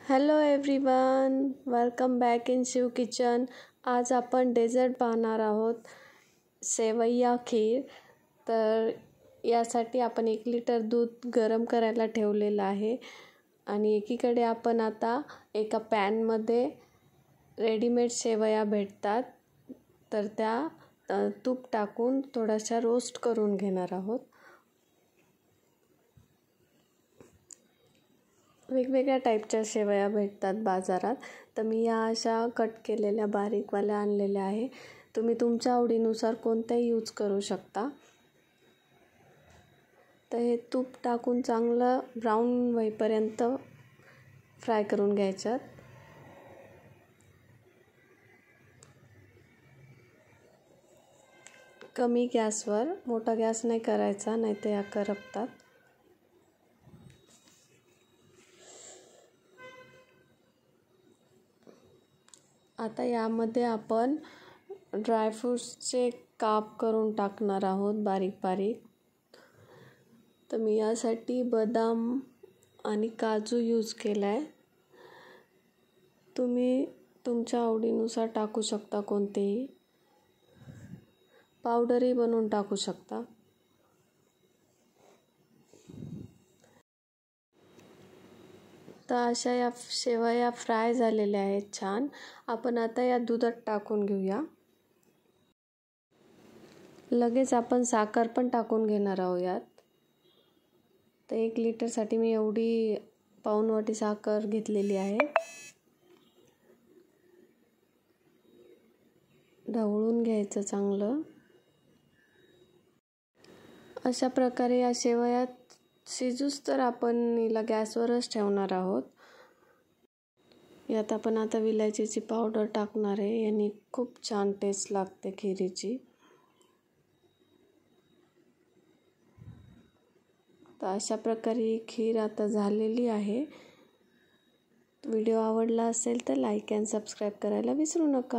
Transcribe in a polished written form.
Hello everyone, welcome back in Shiv kitchen. आज आपण dessert पाहणार आहोत, सेवैया खीर. तर यासाठी आपण 1 लिटर दूध गरम करायला ठेवलेलं आहे आणि एकीकडे आपण आता एका पॅनमध्ये रेडीमेड शेवया भेटतात तर त्या तूप टाकून थोड्याशा रोस्ट करून घेणार आहोत. वेगवेगळ्या टाईपच्या शेवया भेटतात बाजारात, तर मी या अशा कट केलेल्या बारीकवाल्या आणलेल्या आहे. तुम्ही तुमच्या आवडीनुसार कोणत्याही यूज करू शकता. तर हे तूप टाकून चांगलं ब्राऊन होईपर्यंत फ्राय करून घ्यायच्यात. कमी गॅसवर, मोठा गॅस नाही करायचा, नाही तर या करपतात. आता यामध्ये आपण ड्रायफ्रूट्सचे काप करून टाकणार आहोत बारीक बारीक. तर मी यासाठी बदाम आणि काजू यूज केला आहे. तुम्ही तुमच्या आवडीनुसार टाकू शकता, कोणतेही पावडरही बनवून टाकू शकता. तर अशा या शेवया फ्राय झालेल्या आहेत छान. आपण आता या दुधात टाकून घेऊया. लगेच आपण साखर पण टाकून घेणार आहोत यात. तर 1 लिटरसाठी मी एवढी पाऊण वाटी साखर घेतलेली आहे. ढवळून घ्यायचं चांगलं. अशा प्रकारे या शेवया शिजूस तर आपण हिला गॅसवरच ठेवणार आहोत. यात आपण आता विलायचीची पावडर टाकणार आहे. याने खूप छान टेस्ट लागते खिरीची. तर अशा प्रकारे ही खीर आता झालेली आहे. व्हिडिओ आवडला असेल तर लाईक अँड सबस्क्राईब करायला विसरू नका.